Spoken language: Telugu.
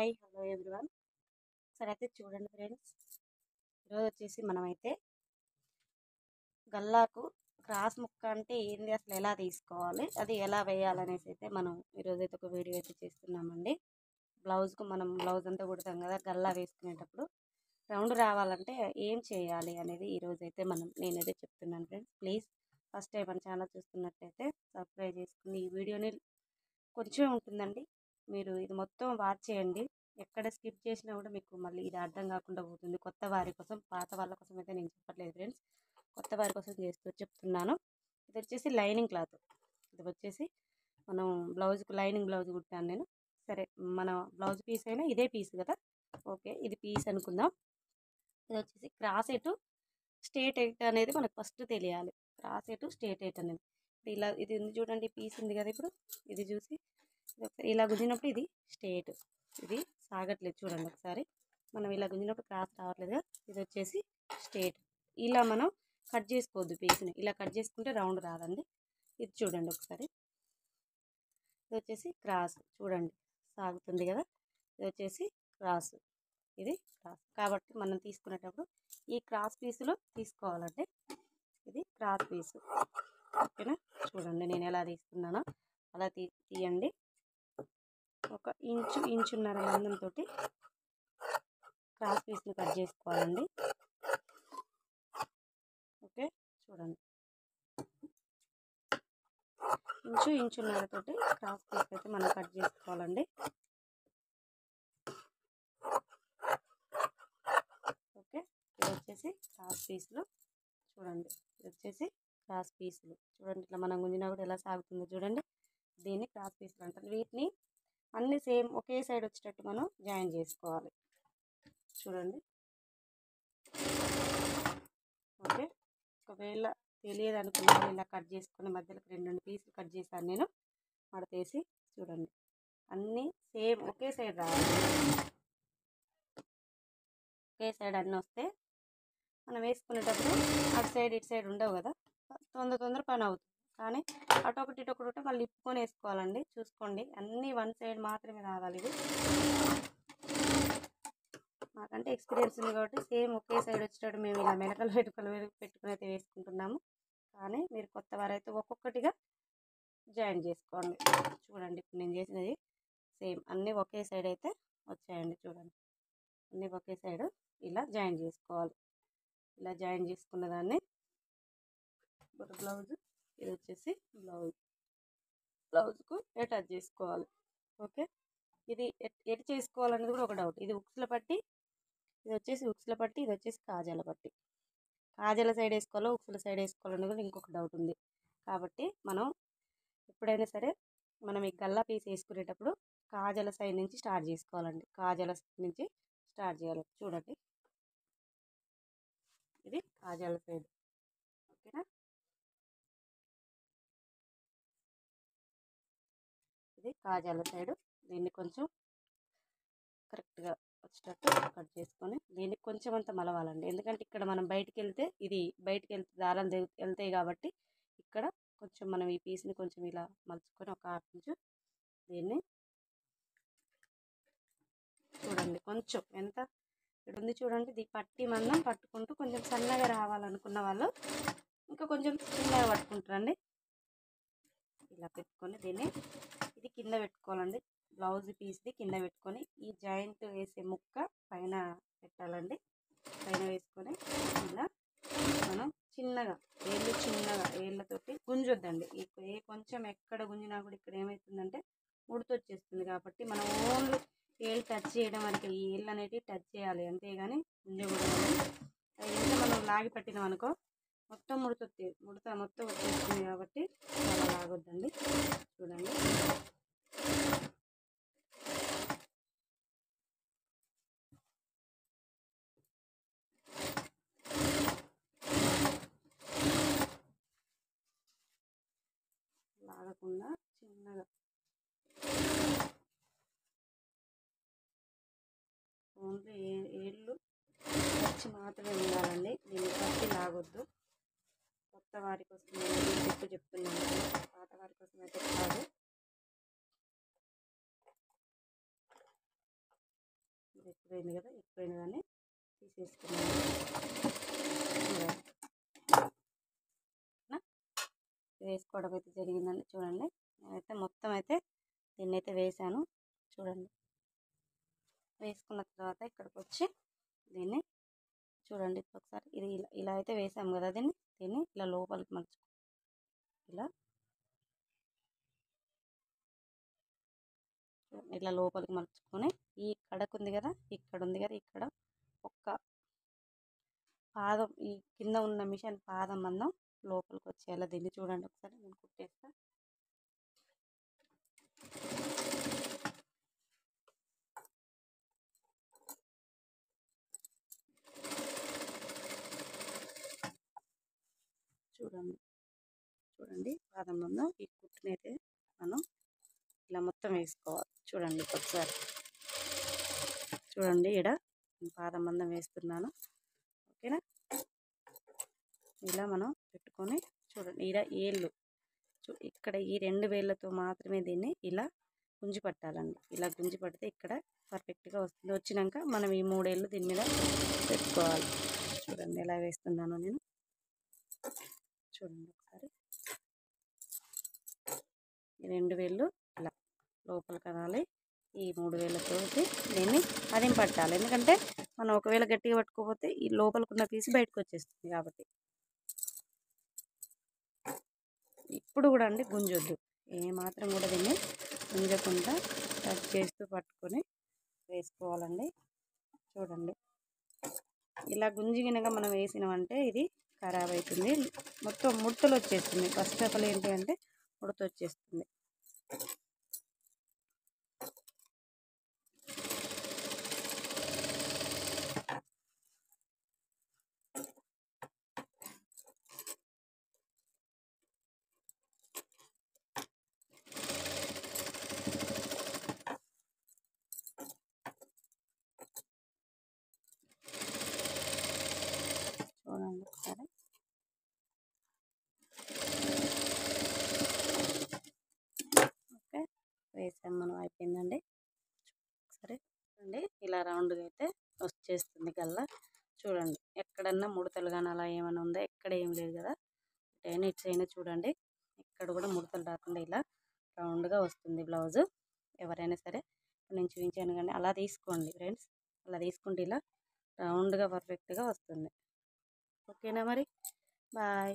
Hi hello everyone. సరే అయితే చూడండి ఫ్రెండ్స్, ఈరోజు వచ్చేసి మనమైతే గల్లాకు క్రాస్ ముక్క అంటే ఏంది, అసలు ఎలా తీసుకోవాలి, అది ఎలా వేయాలనేసి అయితే మనం ఈరోజైతే ఒక వీడియో అయితే చేస్తున్నామండి. బ్లౌజ్కు మనం బ్లౌజ్ అంతా కుడతాం కదా, గల్లా వేసుకునేటప్పుడు రౌండ్ రావాలంటే ఏం చేయాలి అనేది ఈరోజైతే నేనైతే చెప్తున్నాను ఫ్రెండ్స్. ప్లీజ్ ఫస్ట్ టైం మన ఛానల్ చూస్తున్నట్టయితే సబ్స్క్రైబ్ చేసుకుని ఈ వీడియోని కొంచెం ఉంటుందండి, మీరు ఇది మొత్తం వాచ్ చేయండి. ఎక్కడ స్కిప్ చేసినా కూడా మీకు మళ్ళీ ఇది అర్థం కాకుండా పోతుంది. కొత్త వారి కోసం, పాత వాళ్ళ కోసం అయితే నేను చెప్పట్లేదు ఫ్రెండ్స్, కొత్త వారి కోసం చెప్తున్నాను. ఇది వచ్చేసి లైనింగ్ క్లాత్. ఇది వచ్చేసి మనం బ్లౌజ్కి లైనింగ్ బ్లౌజ్ కుట్టాను నేను. సరే, మన బ్లౌజ్ పీస్ అయినా ఇదే పీస్ కదా, ఓకే ఇది పీస్ అనుకుందాం. ఇది వచ్చేసి క్రాస్ ఎటు స్ట్రేట్ ఎయిట్ అనేది మనకు ఫస్ట్ తెలియాలి. క్రాస్ ఎటు స్ట్రేట్ ఎయిట్ అనేది ఇలా ఇది ఉంది చూడండి, పీస్ ఉంది కదా. ఇప్పుడు ఇది చూసి ఇలా గుంజినప్పుడు ఇది స్ట్రేట్, ఇది సాగట్లేదు చూడండి ఒకసారి. మనం ఇలా గుంజినప్పుడు క్రాస్ రావట్లేదు. ఇది వచ్చేసి స్ట్రేట్. ఇలా మనం కట్ చేసుకోవద్దు పీస్ని, ఇలా కట్ చేసుకుంటే రౌండ్ రాదండి. ఇది చూడండి ఒకసారి, ఇది వచ్చేసి క్రాస్ చూడండి, సాగుతుంది కదా. ఇది వచ్చేసి క్రాస్, ఇది క్రాస్. కాబట్టి మనం తీసుకునేటప్పుడు ఈ క్రాస్ పీసులు తీసుకోవాలంటే ఇది క్రాస్ పీసు, ఓకేనా. చూడండి నేను ఎలా తీసుకున్నానో అలా తీయండి. ఒక ఇంచున్నర మందంతో క్రాస్ పీస్ని కట్ చేసుకోవాలండి. ఓకే చూడండి, ఇంచున్నరతోటి క్రాస్ పీస్ అయితే మనం కట్ చేసుకోవాలండి. ఓకే, ఇది వచ్చేసి క్రాస్ పీసులు చూడండి. ఇది వచ్చేసి క్రాస్ పీసులు చూడండి, ఇట్లా మనం గుంజినా కూడా ఎలా సాగుతుందో చూడండి. దీన్ని క్రాస్ పీసులు అంటారు. వీటిని అన్ని సేమ్ ఒకే సైడ్ వచ్చేటట్టు మనం జాయిన్ చేసుకోవాలి చూడండి. ఓకే, ఒకవేళ తెలియదు అనుకున్న ఇలా కట్ చేసుకుని మధ్యలో రెండు పీసులు కట్ చేశాను నేను మడతేసి. చూడండి అన్నీ సేమ్ ఒకే సైడ్ రావాలి. ఒకే సైడ్ అన్నీ వస్తే మనం వేసుకునేటప్పుడు అటు సైడ్ ఇటు సైడ్ ఉండవు కదా, తొందర పని అవుతుంది. కానీ అటొకటి ఇటొకటి ఉంటే మళ్ళీ ఇప్పుకొని వేసుకోవాలండి. చూసుకోండి అన్నీ వన్ సైడ్ మాత్రమే రావాలి. ఇది మాకంటే ఎక్స్పీరియన్స్ ఉంది కాబట్టి సేమ్ ఒకే సైడ్ వచ్చేటట్టు మేము ఇలా మెలకలు పెట్టుకుని అయితే వేసుకుంటున్నాము. కానీ మీరు కొత్త వారైతే ఒక్కొక్కటిగా జాయిన్ చేసుకోండి. చూడండి ఇప్పుడు నేను చేసినది సేమ్ అన్నీ ఒకే సైడ్ అయితే వచ్చాయండి. చూడండి అన్నీ ఒకే సైడ్ ఇలా జాయిన్ చేసుకోవాలి. ఇలా జాయిన్ చేసుకున్న దాన్ని బ్లౌజ్, ఇది వచ్చేసి బ్లౌజ్కు అటాచ్ చేసుకోవాలి. ఓకే, ఇది ఎటు చేసుకోవాలనేది కూడా ఒక డౌట్. ఇది ఉక్సుల పట్టి, ఇది వచ్చేసి ఉక్సుల పట్టి, ఇది వచ్చేసి కాజాల పట్టి. కాజాల సైడ్ వేసుకోవాలో ఉక్సుల సైడ్ వేసుకోవాలనేది కూడా ఇంకొక డౌట్ ఉంది. కాబట్టి మనం ఎప్పుడైనా సరే మనం ఈ గల్లా పీస్ వేసుకునేటప్పుడు కాజాల సైడ్ నుంచి స్టార్ట్ చేసుకోవాలండి. కాజాల నుంచి స్టార్ట్ చేయాలి. చూడండి ఇది కాజాల సైడ్, ఓకేనా. ఇది కాజాల సైడ్. దీన్ని కొంచెం కరెక్ట్గా వచ్చేటట్టు కట్ చేసుకొని దీనికి కొంచెం అంత మలవాలండి. ఎందుకంటే ఇక్కడ మనం బయటికి వెళ్తే ఇది బయటికి దారాలు వెళ్తాయి కాబట్టి ఇక్కడ కొంచెం మనం ఈ పీస్ని కొంచెం ఇలా మలుచుకొని ఒక హాఫ్ ఇంచు దీన్ని చూడండి కొంచెం ఎంత ఇక్కడ ఉంది చూడండి. ఇది పట్టి మందం పట్టుకుంటూ కొంచెం సన్నగా రావాలనుకున్న వాళ్ళు ఇంకా కొంచెం చిన్నగా పట్టుకుంటారండి. ఇలా పెట్టుకొని దీన్ని ఇది కింద పెట్టుకోవాలండి. బ్లౌజ్ పీస్ది కింద పెట్టుకొని ఈ జాయింట్ వేసే ముక్క పైన పెట్టాలండి. పైన వేసుకొని ఇలా మనం చిన్నగా ఏళ్ళతోటి గుంజొద్దండి. కొంచెం ఎక్కడ గుంజినా కూడా ఇక్కడ ఏమవుతుందంటే ముడతొచ్చేస్తుంది. కాబట్టి మనం ఓన్లీ ఏళ్ళు టచ్ చేయడం వరకు, ఈ ఏళ్ళు అనేవి టచ్ చేయాలి అంతేగాని గుంజకూడదు. ఇంకా మనం లాగి పట్టినాం అనుకో మొత్తం ముడత మొత్తం వచ్చేస్తుంది. కాబట్టి చాలా లాగొద్దండి. చూడండి లాగకుండా చిన్నగా ఓన్లీ ఏళ్ళు వచ్చి మాత్రమే ఉండాలండి. దీన్ని పట్టి లాగొద్దు. కొత్త వారి కోసం నేను చెప్తున్నాను, పాత వారి కోసం అయితే కాదు. ఎక్కువైంది కదా, ఎక్కువైన దాన్ని తీసేసుకున్నాను. వేసుకోవడం అయితే జరిగిందండి. చూడండి, నేనైతే మొత్తం అయితే దీన్ని అయితే వేసాను. చూడండి, వేసుకున్న తర్వాత ఇక్కడికి వచ్చి దీన్ని చూడండి ఒకసారి, ఇది ఇలా అయితే వేసాము కదా, దీన్ని ఇలా లోపలికి మలుచు, ఇట్లా లోపలికి మలుచుకొని ఈ కడకు ఉంది కదా, ఇక్కడ ఉంది కదా, ఇక్కడ ఒక్క పాదం, ఈ కింద ఉన్న మిషన్ పాదం మందం లోపలికి వచ్చేయాలి. దీన్ని చూడండి ఒకసారి, నేను కుట్టేస్తా. చూడండి పాదం మందం ఈ కుట్టునైతే మనం ఇలా మొత్తం వేసుకోవాలి. చూడండి ఒకసారి, చూడండి ఇక్కడ పాదం మందం వేస్తున్నాను. ఓకేనా, ఇలా మనం పెట్టుకొని చూడండి, ఇక్కడ ఏళ్ళు ఇక్కడ ఈ 2 వేళ్ళతో మాత్రమే దీన్ని ఇలా గుంజి పట్టాలండి. ఇలా గుంజి పడితే ఇక్కడ పర్ఫెక్ట్గా వస్తుంది. వచ్చినాక మనం ఈ 3 ఏళ్ళు దీని మీద పెట్టుకోవాలి. చూడండి ఎలా వేస్తున్నానో నేను, చూడండి ఒకసారి, ఈ 2 వేళ్ళు ఇలా లోపల కదాలి. ఈ 3 వేళ్ళతో దీన్ని అదేం పట్టాలి. ఎందుకంటే మనం ఒకవేళ గట్టిగా పట్టుకోకపోతే ఈ లోపలికున్న పీస్ బయటకు వచ్చేస్తుంది. కాబట్టి ఇప్పుడు కూడా అండి గుంజొద్దు, ఏమాత్రం కూడా దీన్ని గుంజకుండా టచ్ చేస్తూ పట్టుకొని వేసుకోవాలండి. చూడండి, ఇలా గుంజిగినగా మనం వేసినామంటే ఇది ఖరాబ్ అవుతుంది, మొత్తం ముడతలు వచ్చేస్తుంది. ఫస్ట్ ఆఫ్ ఆల్ ఏంటి అంటే ముడత వచ్చేస్తుంది. చూడండి ఒకసారి, ఓకే, వేసాం మనం, అయిపోయిందండి. సరే అండి, ఇలా రౌండ్గా అయితే వచ్చేస్తుంది గల్ల. చూడండి, ఎక్కడన్నా ముడతలు కానీ అలా ఏమైనా ఉందా, ఎక్కడ ఏం లేదు కదా. ఇటు అయినా చూడండి, ఇక్కడ కూడా ముడతలు రాకుండా ఇలా రౌండ్గా వస్తుంది బ్లౌజు. ఎవరైనా సరే నేను చూపించాను కానీ అలా తీసుకోండి ఫ్రెండ్స్, అలా తీసుకుంటే ఇలా రౌండ్గా పర్ఫెక్ట్గా వస్తుంది. ఓకేనా మరి, బాయ్.